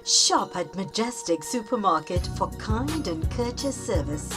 Shop at Majestic Supermarket for kind and courteous service.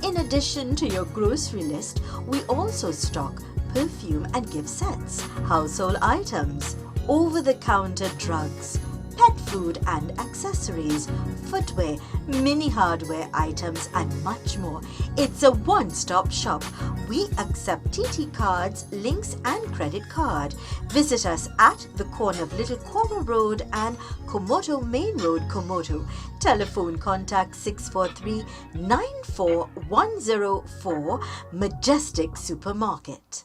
In addition to your grocery list, we also stock perfume and gift sets, household items, over-the-counter drugs, pet food and accessories, footwear, mini hardware items and much more. It's a one-stop shop. We accept TT cards, links and credit card. Visit us at the corner of Little Cobra Road and Komoto Main Road, Komoto. Telephone contact 643-94104, Majestic Supermarket.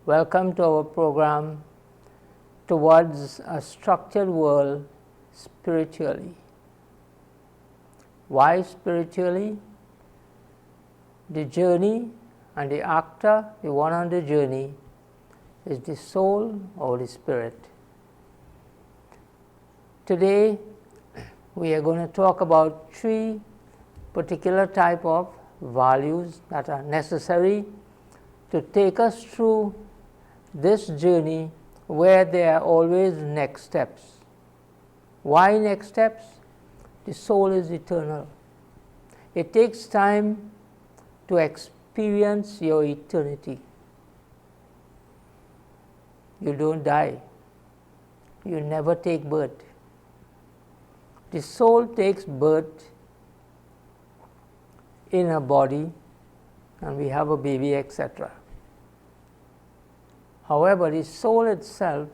Welcome to our program Towards a Structured World Spiritually. Why spiritually? The journey and the actor, the one on the journey, is the soul or the spirit. Today we are going to talk about 3 particular type of values that are necessary to take us through this journey where there are always next steps. Why next steps? The soul is eternal. It takes time to experience your eternity. You don't die. You never take birth. The soul takes birth in a body and we have a baby, etc. However, the soul itself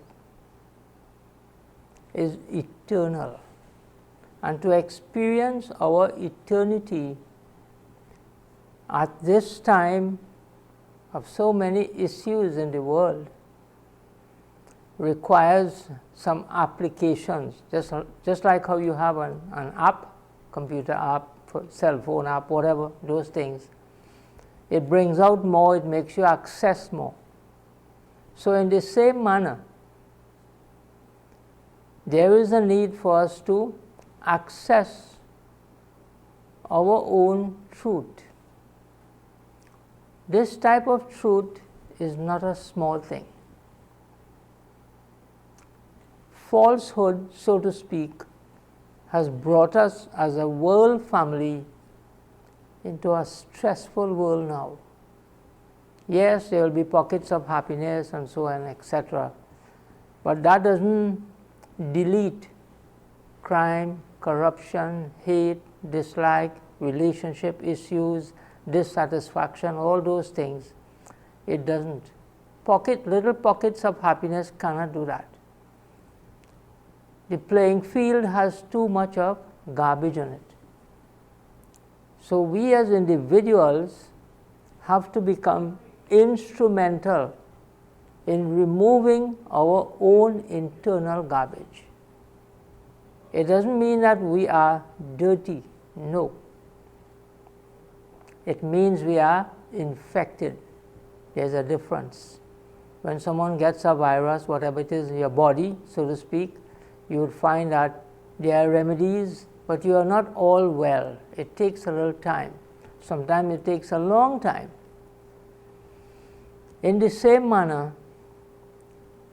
is eternal, and to experience our eternity at this time of so many issues in the world requires some applications, just like how you have an app, computer app, cell phone app, whatever, those things. It brings out more, it makes you access more. So in the same manner, there is a need for us to access our own truth. This type of truth is not a small thing. Falsehood, so to speak, has brought us as a world family into a stressful world now. Yes, there will be pockets of happiness and so on, etc. But that doesn't delete crime, corruption, hate, dislike, relationship issues, dissatisfaction, all those things. It doesn't. Little pockets of happiness cannot do that. The playing field has too much of garbage on it. So we as individuals have to become instrumental in removing our own internal garbage. It doesn't mean that we are dirty, no. It means we are infected. There's a difference. When someone gets a virus, whatever it is in your body, so to speak, you would find that there are remedies, but you are not all well. It takes a little time. Sometimes it takes a long time. In the same manner,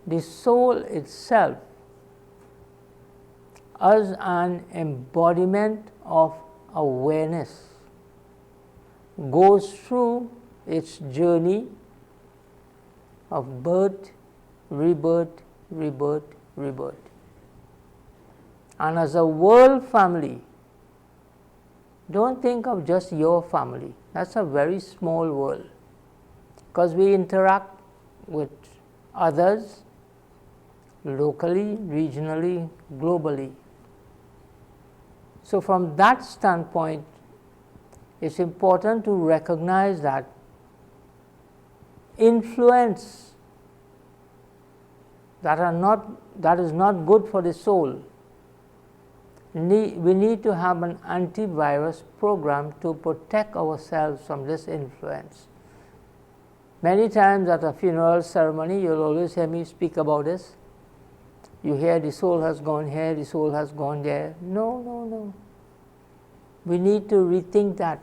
the soul itself, as an embodiment of awareness, goes through its journey of birth, rebirth, rebirth, rebirth. And as a world family, don't think of just your family. That's a very small world, because we interact with others locally, regionally, globally. So from that standpoint, it's important to recognize that influence that is not good for the soul we need to have an antivirus program to protect ourselves from this influence. Many times at a funeral ceremony, you'll always hear me speak about this. You hear the soul has gone here, the soul has gone there. No, no, no. We need to rethink that.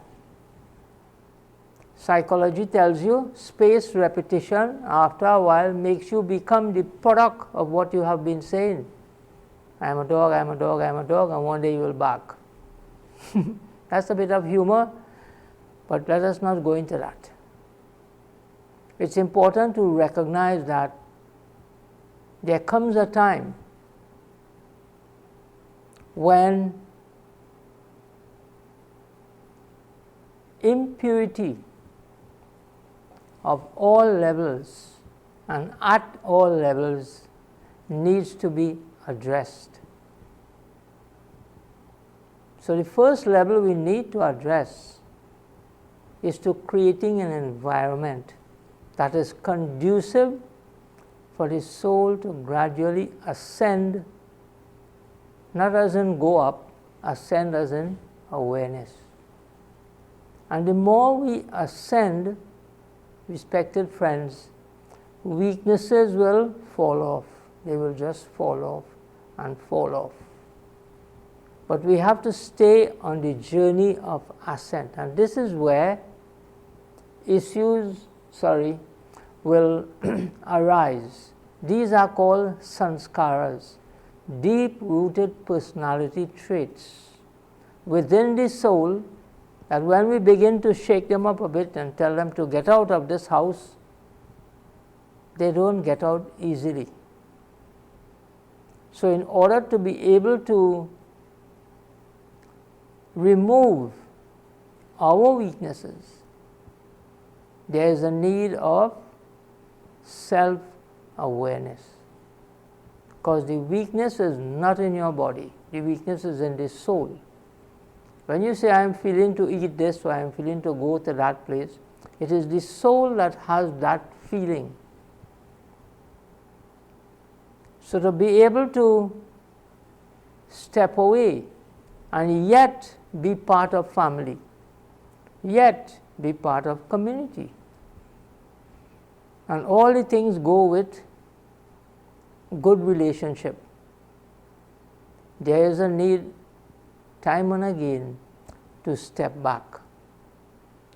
Psychology tells you spaced repetition after a while makes you become the product of what you have been saying. I am a dog, I am a dog, I am a dog, and one day you will bark. That's a bit of humor, but let us not go into that. It's important to recognize that there comes a time when impurity of all levels and at all levels needs to be addressed. So the first level we need to address is to creating an environment that is conducive for the soul to gradually ascend, not as in go up, ascend as in awareness. And the more we ascend, respected friends, weaknesses will fall off. They will just fall off and fall off. But we have to stay on the journey of ascent, and this is where issues will arise. These are called sanskaras, deep-rooted personality traits within the soul, that when we begin to shake them up a bit and tell them to get out of this house, they don't get out easily. So in order to be able to remove our weaknesses, there is a need of self-awareness, because the weakness is not in your body, the weakness is in the soul. When you say I am feeling to eat this or I am feeling to go to that place, it is the soul that has that feeling. So to be able to step away and yet be part of family, yet be part of community, and all the things go with good relationship, there is a need time and again to step back.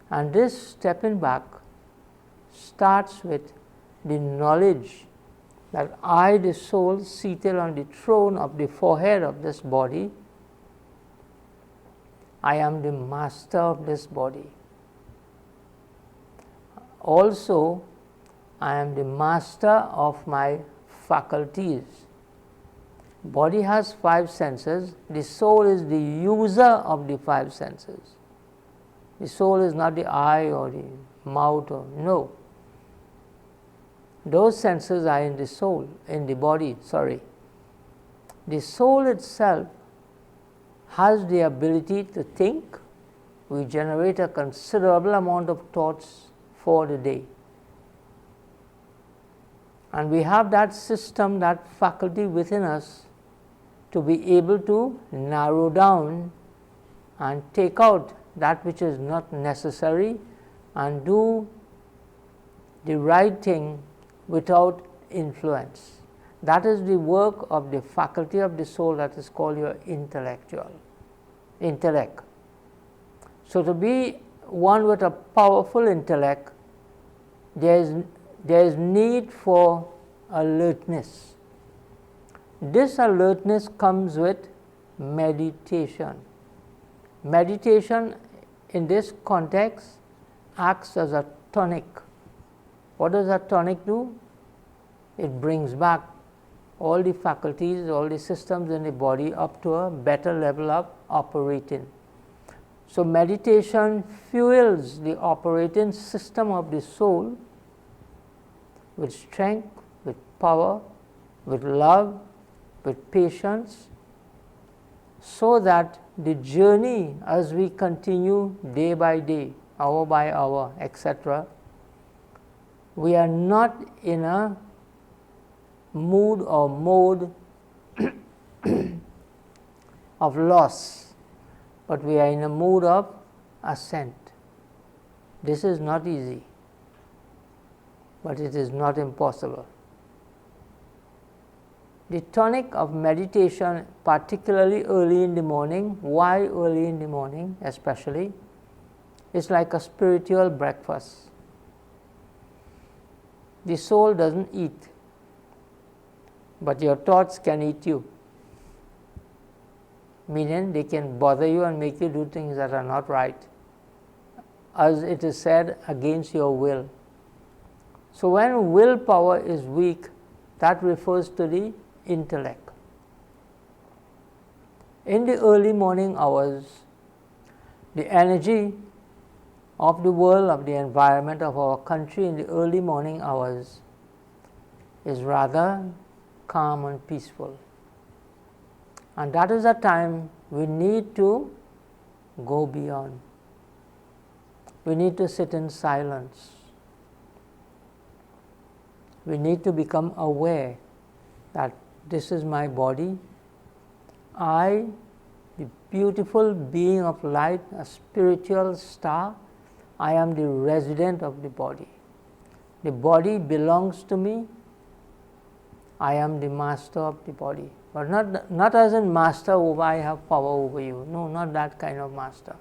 And this stepping back starts with the knowledge that I, the soul, seated on the throne of the forehead of this body, I am the master of this body. Also, I am the master of my faculties. Body has 5 senses. The soul is the user of the 5 senses. The soul is not the eye or the mouth or no. Those senses are in the soul, in the body, The soul itself has the ability to think. We generate a considerable amount of thoughts for the day. And we have that system, that faculty within us to be able to narrow down and take out that which is not necessary and do the right thing without influence. That is the work of the faculty of the soul that is called your intellect. So to be one with a powerful intellect, there is need for alertness. This alertness comes with meditation. Meditation in this context acts as a tonic. What does a tonic do? It brings back all the faculties, all the systems in the body up to a better level of operating. So meditation fuels the operating system of the soul with strength, with power, with love, with patience, so that the journey as we continue day by day, hour by hour, etc., we are not in a mood or mode of loss, but we are in a mood of ascent. This is not easy, but it is not impossible. The tonic of meditation, particularly early in the morning, why early in the morning especially, is like a spiritual breakfast. The soul doesn't eat, but your thoughts can eat you. Meaning they can bother you and make you do things that are not right, as it is said, against your will. So when willpower is weak, that refers to the intellect. In the early morning hours, the energy of the world, of the environment, of our country in the early morning hours is rather calm and peaceful. And that is a time we need to go beyond. We need to sit in silence. We need to become aware that this is my body. I, the beautiful being of light, a spiritual star, I am the resident of the body. The body belongs to me. I am the master of the body. But not as in master over, I have power over you. No, not that kind of master.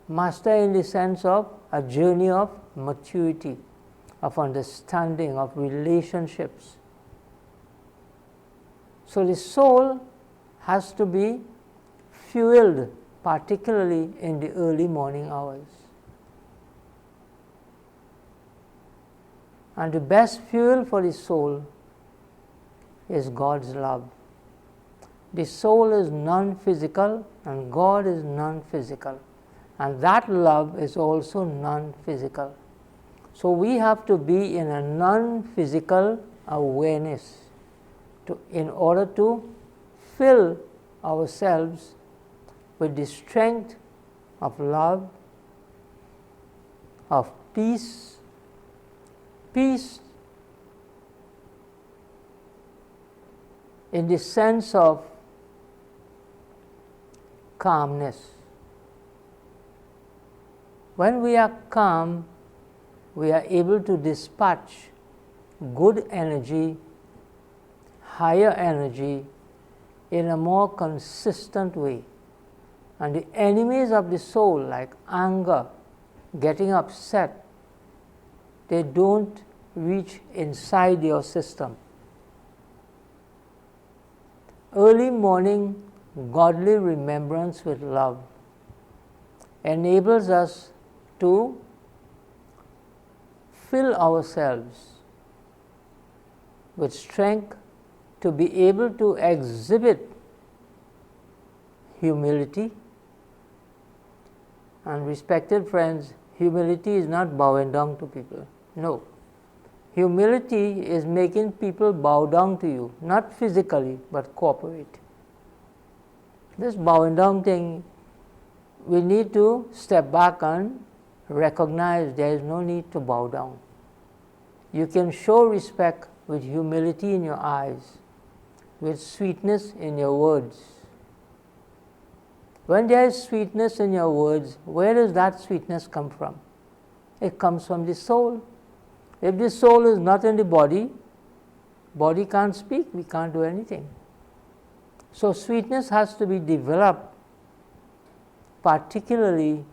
Master in the sense of a journey of maturity, of understanding, of relationships. So the soul has to be fueled, particularly in the early morning hours. And the best fuel for the soul is God's love. The soul is non-physical and God is non-physical. And that love is also non-physical. So we have to be in a non-physical awareness in order to fill ourselves with the strength of love, of peace, in the sense of calmness. When we are calm, we are able to dispatch good energy, higher energy in a more consistent way. And the enemies of the soul, like anger, getting upset, they don't reach inside your system. Early morning godly remembrance with love enables us to fill ourselves with strength to be able to exhibit humility. And respected friends, humility is not bowing down to people. No. Humility is making people bow down to you, not physically, but cooperate. This bowing down thing, we need to step back and recognize there is no need to bow down. You can show respect with humility in your eyes, with sweetness in your words. When there is sweetness in your words, where does that sweetness come from? It comes from the soul. If the soul is not in the body, body can't speak, we can't do anything. So sweetness has to be developed, particularly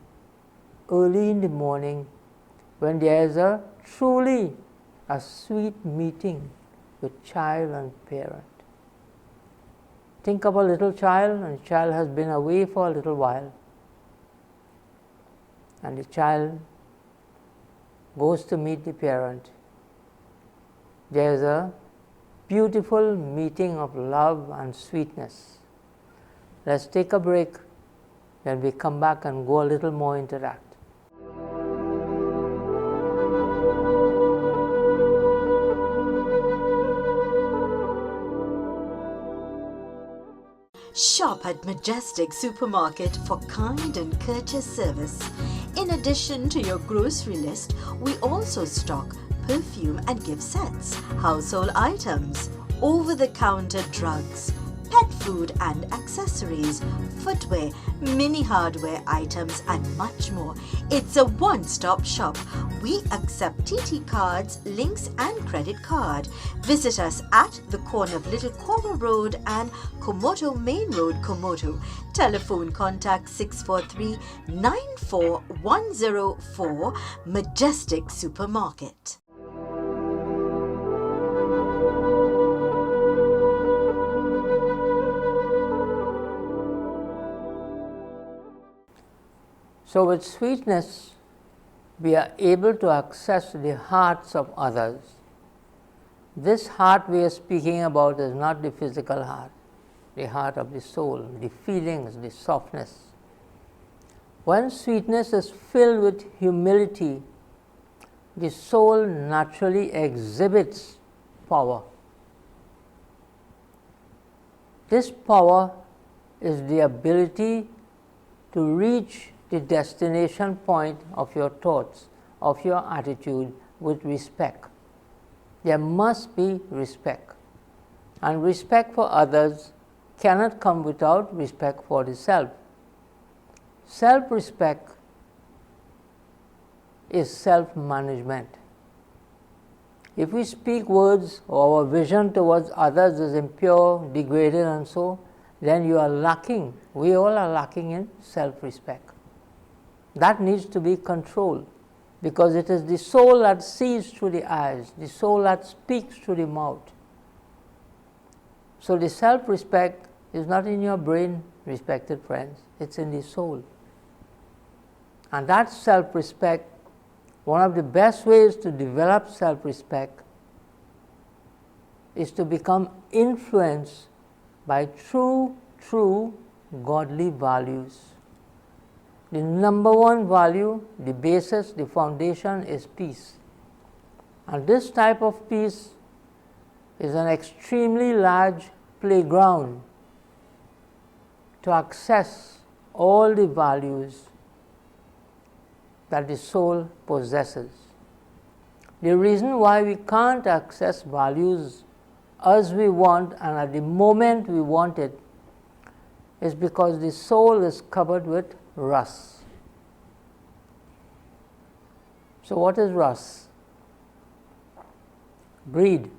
early in the morning when there is truly a sweet meeting with child and parent. Think of a little child, and the child has been away for a little while, and the child goes to meet the parent. There is a beautiful meeting of love and sweetness. Let's take a break, then we come back and go a little more into that. Shop at Majestic Supermarket for kind and courteous service. In addition to your grocery list, we also stock perfume and gift sets, household items, over-the-counter drugs, pet food and accessories, footwear, mini hardware items, and much more. It's a one-stop shop. We accept TT cards, links, and credit card. Visit us at the corner of Little Cora Road and Komoto Main Road, Komoto. Telephone contact 643-94104, Majestic Supermarket. So with sweetness, we are able to access the hearts of others. This heart we are speaking about is not the physical heart, the heart of the soul, the feelings, the softness. When sweetness is filled with humility, the soul naturally exhibits power. This power is the ability to reach the destination point of your thoughts, of your attitude with respect. There must be respect. And respect for others cannot come without respect for the self. Self-respect is self-management. If we speak words or our vision towards others is impure, degraded and so, then you are lacking, we all are lacking in self-respect. That needs to be controlled, because it is the soul that sees through the eyes, the soul that speaks through the mouth. So the self-respect is not in your brain, respected friends, it's in the soul. And that self-respect, one of the best ways to develop self-respect is to become influenced by true godly values. The number one value, the basis, the foundation is peace. And this type of peace is an extremely large playground to access all the values that the soul possesses. The reason why we can't access values as we want and at the moment we want it is because the soul is covered with rust. So what is rust? Greed,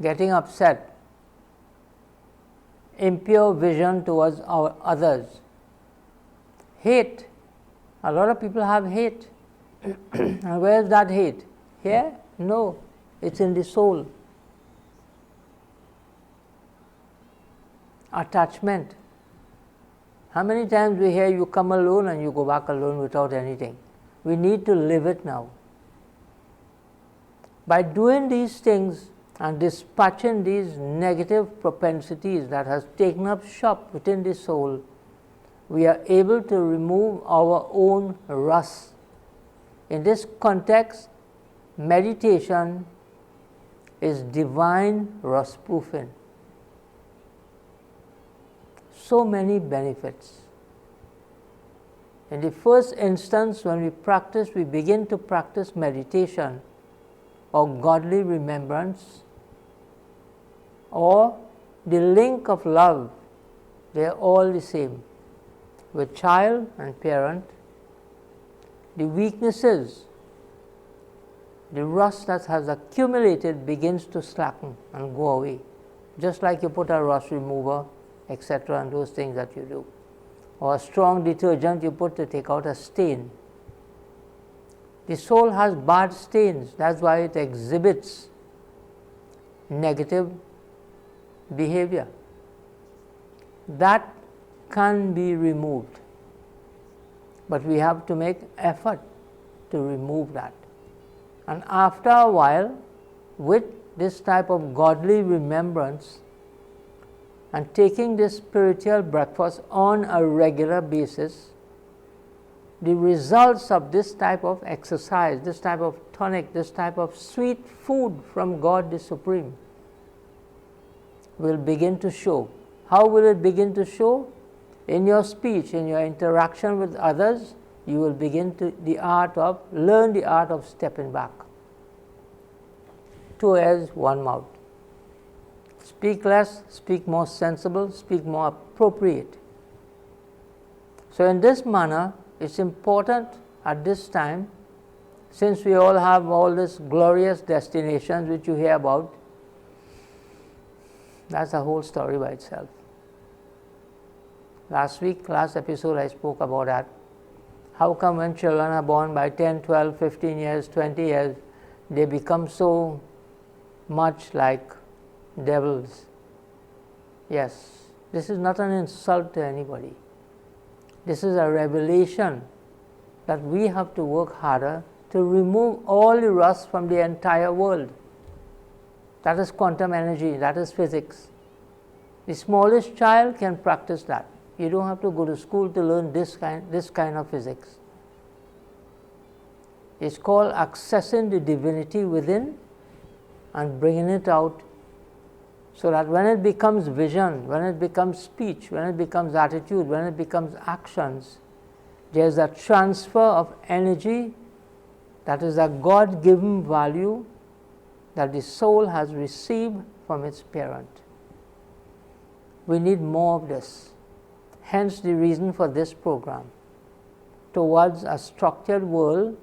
getting upset, impure vision towards our others, hate. A lot of people have hate. And where is that hate? Here? No, it's in the soul. Attachment. How many times we hear you come alone and you go back alone without anything? We need to live it now. By doing these things and dispatching these negative propensities that has taken up shop within the soul, we are able to remove our own rust. In this context, meditation is divine rust proofing. So many benefits. In the first instance, when we begin to practice meditation or godly remembrance or the link of love, they are all the same. With child and parent, the weaknesses, the rust that has accumulated begins to slacken and go away. Just like you put a rust remover, etc., and those things that you do. Or a strong detergent you put to take out a stain. The soul has bad stains, that's why it exhibits negative behavior. That can be removed, but we have to make effort to remove that. And after a while, with this type of godly remembrance and taking this spiritual breakfast on a regular basis, the results of this type of exercise, this type of tonic, this type of sweet food from God the Supreme will begin to show. How will it begin to show? In your speech, in your interaction with others, you will begin to learn the art of stepping back. 2 ears, 1 mouth. Speak less, speak more sensible, speak more appropriate. So in this manner, it's important at this time, since we all have all these glorious destinations which you hear about, that's a whole story by itself. Last episode, I spoke about that. How come when children are born by 10, 12, 15 years, 20 years, they become so much like devils? Yes, this is not an insult to anybody. This is a revelation that we have to work harder to remove all the rust from the entire world. That is quantum energy, that is physics. The smallest child can practice that. You don't have to go to school to learn this kind of physics. It's called accessing the divinity within and bringing it out, so that when it becomes vision, when it becomes speech, when it becomes attitude, when it becomes actions, there's a transfer of energy that is a God-given value that the soul has received from its parent. We need more of this. Hence the reason for this program, towards a structured world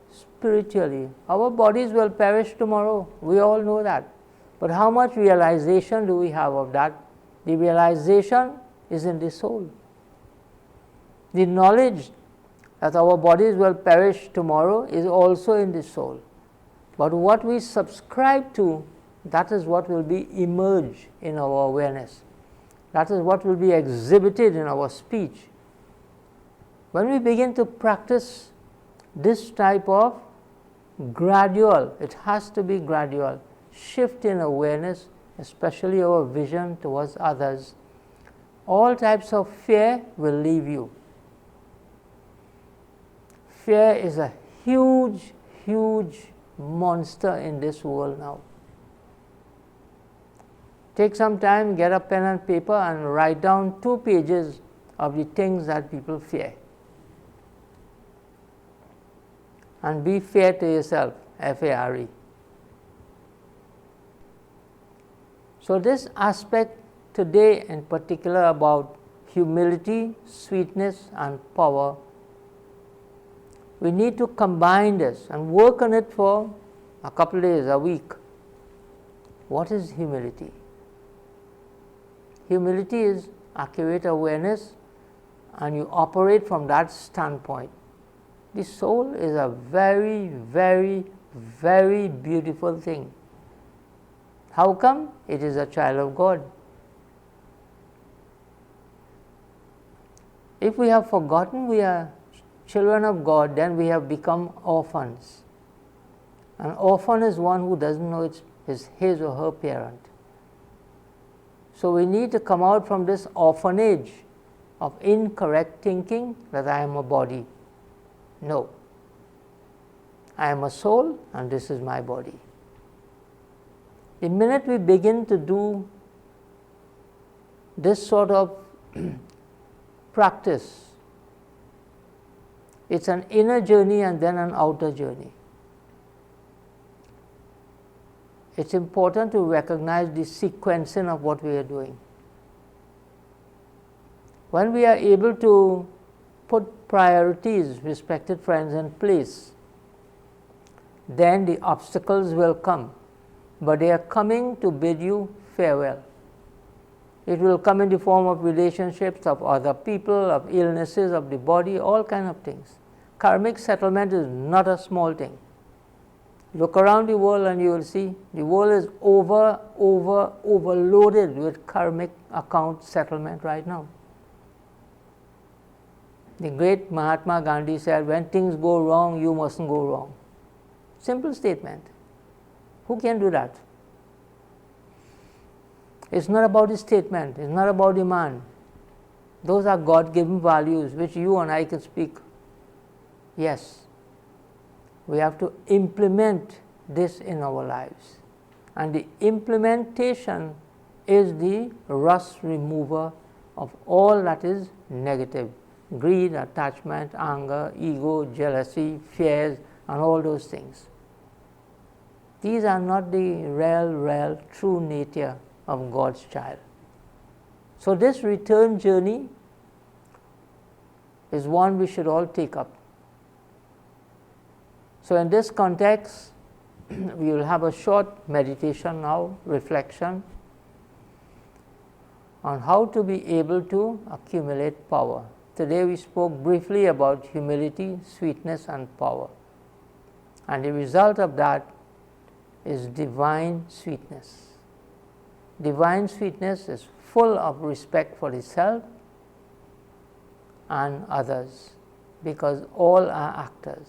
spiritually. Our bodies will perish tomorrow, we all know that. But how much realization do we have of that? The realization is in the soul. The knowledge that our bodies will perish tomorrow is also in the soul. But what we subscribe to, that is what will be emerge in our awareness. That is what will be exhibited in our speech. When we begin to practice this type of gradual, it has to be gradual, shift in awareness, especially our vision towards others, all types of fear will leave you. Fear is a huge, huge monster in this world now. Take some time, get a pen and paper and write down 2 pages of the things that people fear. And be fair to yourself, F-A-R-E. So this aspect today in particular about humility, sweetness and power, we need to combine this and work on it for a couple of days, a week. What is humility? Humility is accurate awareness, and you operate from that standpoint. The soul is a very, very, very beautiful thing. How come? It is a child of God. If we have forgotten we are children of God, then we have become orphans. An orphan is one who doesn't know his or her parent. So we need to come out from this orphanage of incorrect thinking that I am a body. No. I am a soul and this is my body. The minute we begin to do this sort of practice, it's an inner journey and then an outer journey. It's important to recognize the sequencing of what we are doing. When we are able to put priorities, respected friends, in place, then the obstacles will come, but they are coming to bid you farewell. It will come in the form of relationships, of other people, of illnesses, of the body, all kind of things. Karmic settlement is not a small thing. Look around the world and you will see the world is overloaded with karmic account settlement right now. The great Mahatma Gandhi said, when things go wrong, you mustn't go wrong. Simple statement. Who can do that? It's not about the statement, it's not about the man. Those are God-given values which you and I can speak. Yes. We have to implement this in our lives. And the implementation is the rust remover of all that is negative. Greed, attachment, anger, ego, jealousy, fears, and all those things. These are not the real, true nature of God's child. So this return journey is one we should all take up. So in this context, we will have a short meditation now, reflection on how to be able to accumulate power. Today we spoke briefly about humility, sweetness and power. And the result of that is divine sweetness. Divine sweetness is full of respect for the self and others, because all are actors.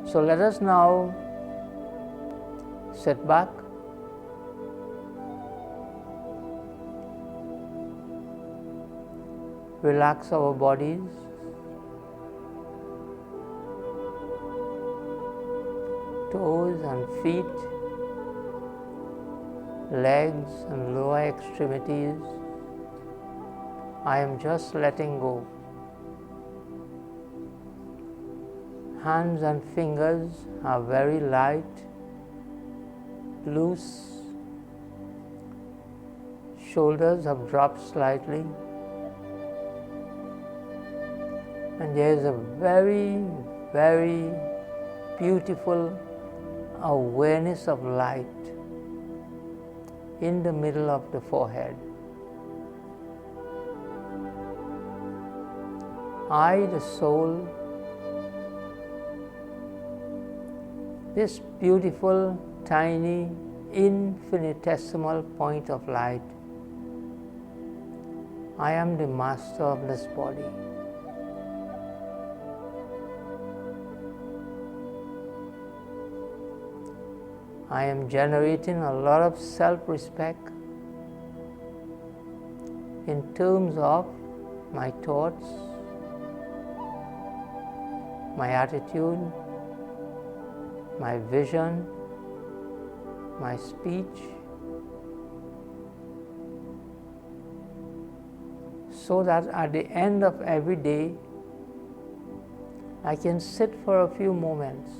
So let us now sit back, relax our bodies, toes and feet, legs and lower extremities. I am just letting go. Hands and fingers are very light, loose. Shoulders have dropped slightly. And there is a very, very beautiful awareness of light in the middle of the forehead. I, the soul, this beautiful, tiny, infinitesimal point of light, I am the master of this body. I am generating a lot of self-respect in terms of my thoughts, my attitude, my vision, my speech, so that at the end of every day, I can sit for a few moments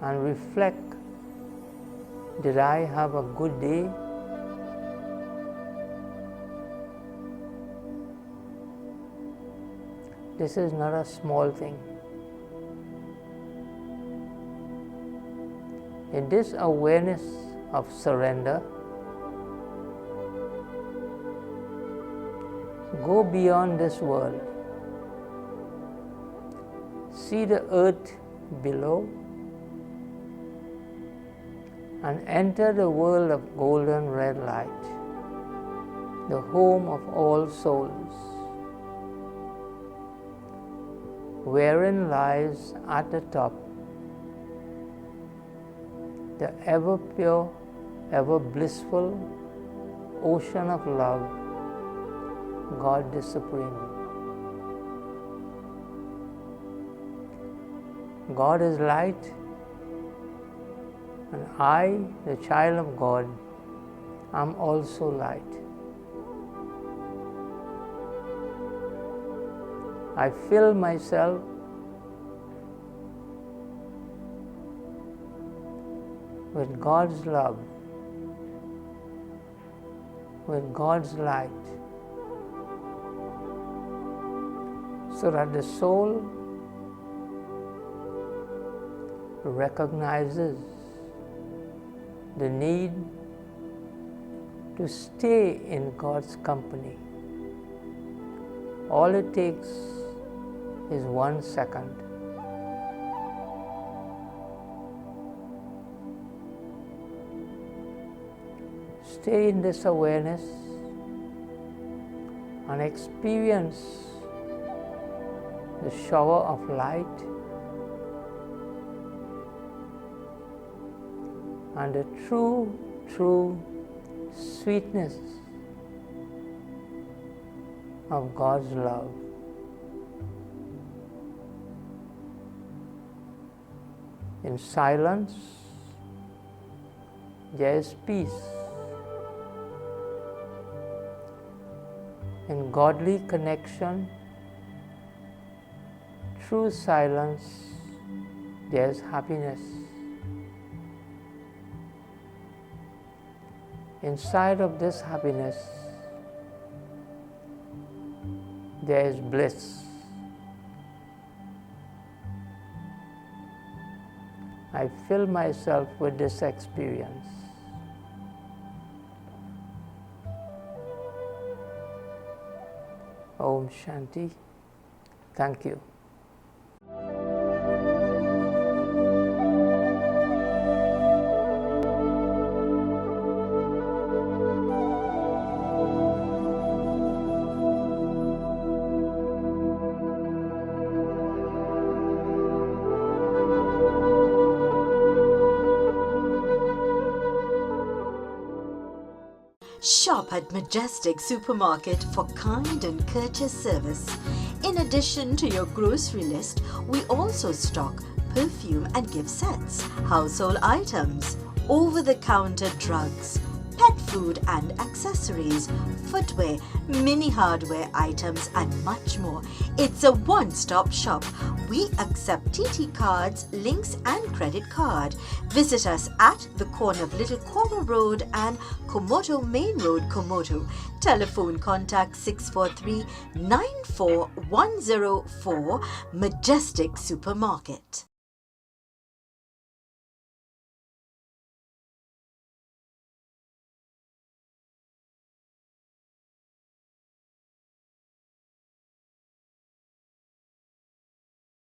and reflect, did I have a good day? This is not a small thing. In this awareness of surrender, go beyond this world. See the earth below and enter the world of golden red light, the home of all souls, wherein lies at the top the ever pure, ever blissful ocean of love, God the Supreme. God is light, and I, the child of God, am also light. I fill myself with God's love, with God's light, so that the soul recognizes the need to stay in God's company. All it takes is 1 second. Stay in this awareness and experience the shower of light and the true sweetness of God's love. In silence, there is peace. In godly connection, true silence, there is happiness. Inside of this happiness, there is bliss. I fill myself with this experience. Om Shanti. Thank you. Shop at Majestic Supermarket for kind and courteous service. In addition to your grocery list, we also stock perfume and gift sets, household items, over-the-counter drugs, pet food and accessories, footwear, mini hardware items and much more. It's a one-stop shop. We accept TT cards, links and credit card. Visit us at the corner of Little Koma Road and Komoto Main Road, Komoto. Telephone contact 643-94104. Majestic Supermarket.